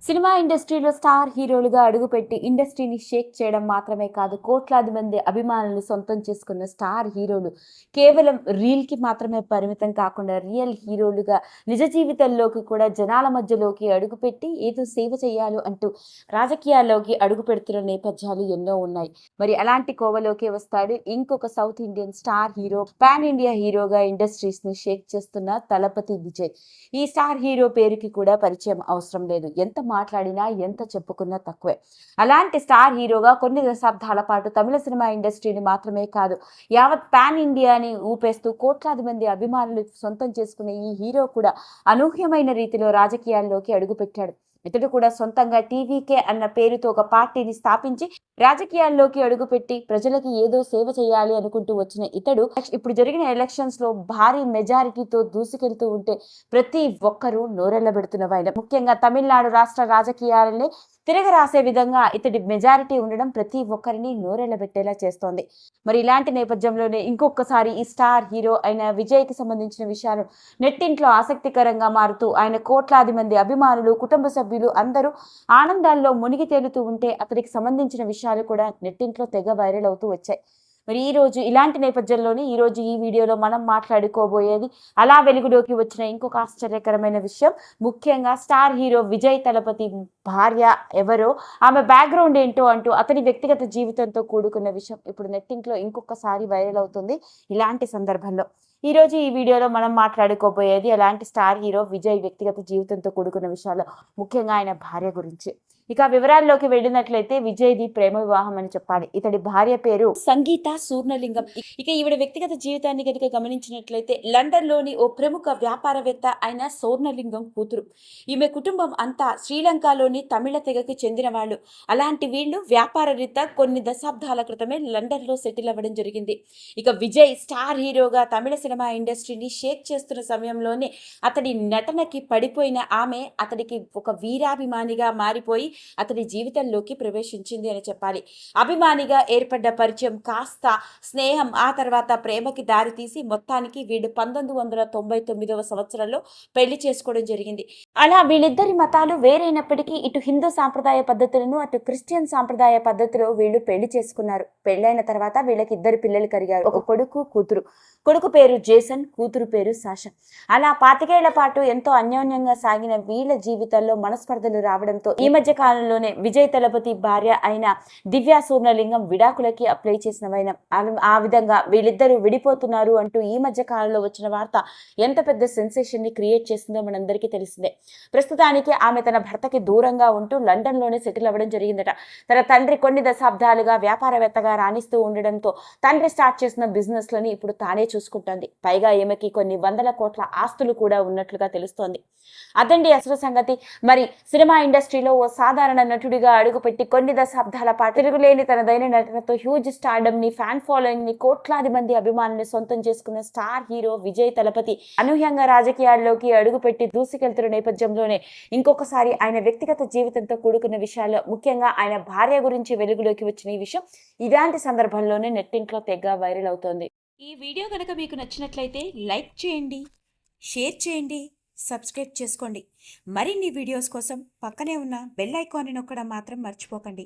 Cinema ఇండస్ట్రీలో star హీరోలుగా అడుగుపెట్టి ఇండస్ట్రీని షేక్ చేయడం మాత్రమే కాదు, కోట్లాది మంది అభిమానులు సొంతం చేసుకున్న స్టార్ హీరోలు కేవలం రీల్కి మాత్రమే పరిమితం కాకుండా రియల్ హీరోలుగా నిజ జీవితంలోకి కూడా జనాల మధ్యలోకి అడుగుపెట్టి ఏదో సేవ చేయాలి అంటూ రాజకీయాల్లోకి అడుగు పెడుతున్న నేపథ్యాలు ఎన్నో ఉన్నాయి. మరి అలాంటి కోవలోకి వస్తాడు ఇంకొక south Indian star hero, pan India హీరోగా ఇండస్ట్రీస్ ని షేక్ చేస్తున్న తలపతి విజయ్. ఈ స్టార్ హీరో పేరుకి కూడా పరిచయం అవసరం లేదు, ఎంత మాట్లాడినా ఎంత చెప్పుకున్నా తక్కువే. అలాంటి స్టార్ హీరోగా కొన్ని దశాబ్దాల పాటు తమిళ సినిమా ఇండస్ట్రీని మాత్రమే కాదు, యావత్ పాన్ ఇండియాని ఊపేస్తూ కోట్లాది మంది అభిమానులు సొంతం చేసుకునే ఈ హీరో కూడా అనూహ్యమైన రీతిలో రాజకీయాల్లోకి అడుగుపెట్టాడు. ఇతడు కూడా సొంతంగా టీవీకే అన్న పేరుతో ఒక పార్టీని స్థాపించి రాజకీయాల్లోకి అడుగుపెట్టి ప్రజలకి ఏదో సేవ చేయాలి అనుకుంటూ వచ్చిన ఇతడు ఇప్పుడు జరిగిన ఎలక్షన్స్ లో భారీ మెజారిటీతో దూసుకెళ్తూ ఉంటే ప్రతి ఒక్కరూ నోరెళ్లబెడుతున్నవాయన. ముఖ్యంగా తమిళనాడు రాష్ట్ర రాజకీయాలనే తిరగరాసే విధంగా ఇతడి మెజారిటీ ఉండడం ప్రతి ఒక్కరిని నోరెళ్లబెట్టేలా చేస్తోంది. మరి ఇలాంటి నేపథ్యంలోనే ఇంకొకసారి ఈ స్టార్ హీరో అయిన విజయ్కి సంబంధించిన విషయాలు నెట్టింట్లో ఆసక్తికరంగా మారుతూ ఆయన కోట్లాది మంది అభిమానులు, కుటుంబ సభ్యులు అందరూ ఆనందాల్లో మునిగి తేలుతూ ఉంటే అతడికి సంబంధించిన విషయాలు కూడా నెట్టింట్లో తెగ వైరల్ అవుతూ వచ్చాయి. మరి ఇలాంటి నేపథ్యంలోనే ఈరోజు ఈ వీడియోలో మనం మాట్లాడుకోబోయేది అలా వెలుగులోకి వచ్చిన ఇంకొక ఆశ్చర్యకరమైన విషయం. ముఖ్యంగా స్టార్ హీరో విజయ్ తలపతి భార్య ఎవరో, ఆమె బ్యాక్గ్రౌండ్ ఏంటో అంటూ అతని వ్యక్తిగత జీవితంతో కూడుకున్న విషయం ఇప్పుడు నెట్టింట్లో ఇంకొకసారి వైరల్ అవుతుంది. ఇలాంటి సందర్భంలో ఈరోజు ఈ వీడియోలో మనం మాట్లాడుకోబోయేది అలాంటి స్టార్ హీరో విజయ్ వ్యక్తిగత జీవితంతో కూడుకున్న విషయాలు, ముఖ్యంగా ఆయన భార్య గురించి. ఇక వివరాల్లోకి వెళ్ళినట్లయితే విజయ్ది ప్రేమ వివాహం అని చెప్పాలి. ఇతడి భార్య పేరు సంగీత సూర్ణలింగం. ఇక ఈవిడ వ్యక్తిగత జీవితాన్ని కనుక గమనించినట్లయితే లండన్ లోని ఓ ప్రముఖ వ్యాపారవేత్త అయిన సూర్ణలింగం కూతురు. ఈమె కుటుంబం అంతా శ్రీలంకలోని తమిళ తెగకు చెందిన వాళ్ళు. అలాంటి వీళ్ళు వ్యాపార రీత్యా కొన్ని దశాబ్దాల క్రితమే లండన్ లో సెటిల్ అవ్వడం జరిగింది. ఇక విజయ్ స్టార్ హీరోగా తమిళ సినిమా ఇండస్ట్రీని షేక్ చేస్తున్న సమయంలోనే అతడి నటనకి పడిపోయిన ఆమె అతడికి ఒక వీరాభిమానిగా మారిపోయి అతడి జీవితంలోకి ప్రవేశించింది అని చెప్పాలి. అభిమానిగా ఏర్పడ్డ పరిచయం కాస్త స్నేహం, ఆ తర్వాత ప్రేమకి దారితీసి మొత్తానికి వీళ్ళు 1999వ సంవత్సరంలో పెళ్లి చేసుకోవడం జరిగింది. అలా వీళ్ళిద్దరి మతాలు వేరైనప్పటికీ ఇటు హిందూ సాంప్రదాయ పద్ధతులను అటు క్రిస్టియన్ సాంప్రదాయ పద్ధతిలో వీళ్ళు పెళ్లి చేసుకున్నారు. పెళ్ళైన తర్వాత వీళ్ళకి ఇద్దరు పిల్లలు కలిగారు, ఒక కొడుకు కూతురు. కొడుకు పేరు జేసన్, కూతురు పేరు సాషా. అలా 25 ఏళ్ల పాటు ఎంతో అన్యోన్యంగా సాగిన వీళ్ళ జీవితాల్లో మనస్పర్ధలు రావడంతో ఈ మధ్య కాలంలోనే విజయ్ తలపతి భార్య అయిన దివ్య సూర్ణలింగం విడాకులకి అప్లై చేసిన వైనం. ఆ విధంగా వీళ్ళిద్దరూ విడిపోతున్నారు అంటూ ఈ మధ్య కాలంలో వచ్చిన వార్త ఎంత పెద్ద సెన్సేషన్ ని క్రియేట్ చేసిందో మనందరికీ తెలిసిందే. ప్రస్తుతానికి ఆమె తన భర్తకి దూరంగా ఉంటూ లండన్ లోనే సెటిల్ అవ్వడం జరిగిందట. తన తండ్రి కొన్ని దశాబ్దాలుగా వ్యాపారవేత్తగా రాణిస్తూ ఉండడంతో తండ్రి స్టార్ట్ చేసిన బిజినెస్ లని ఇప్పుడు తానే చూసుకుంటోంది. పైగా ఈమెకి కొన్ని వందల కోట్ల ఆస్తులు కూడా ఉన్నట్లుగా తెలుస్తోంది. అదండి అసలు సంగతి. మరి సినిమా ఇండస్ట్రీలో ఓ సాధారణ నటుడిగా అడుగుపెట్టి కొన్ని దశాబ్దాల పాటు తిరుగులేని తనదైన నటనతో హ్యూజ్ స్టార్డమ్ ని, ఫ్యాన్ ఫాలోయింగ్ ని, కోట్లాది మంది అభిమానుల్ని సొంతం చేసుకున్న స్టార్ హీరో విజయ్ తలపతి అనూహ్యంగా రాజకీయాల్లోకి అడుగుపెట్టి దూసుకెళ్తున్న నేపథ్యంలోనే ఇంకొకసారి ఆయన వ్యక్తిగత జీవితంతో కూడుకున్న విషయాలు, ముఖ్యంగా ఆయన భార్య గురించి వెలుగులోకి వచ్చిన ఈ విషయం ఇలాంటి సందర్భంలోనే నెట్టింట్లో తెగ వైరల్ అవుతోంది. ఈ వీడియో కనుక మీకు నచ్చినట్లయితే లైక్ చేయండి, షేర్ చేయండి, సబ్స్క్రైబ్ చేసుకోండి. మరిన్ని వీడియోస్ కోసం పక్కనే ఉన్న బెల్ ఐకాన్ని నొక్కడం మాత్రం మర్చిపోకండి.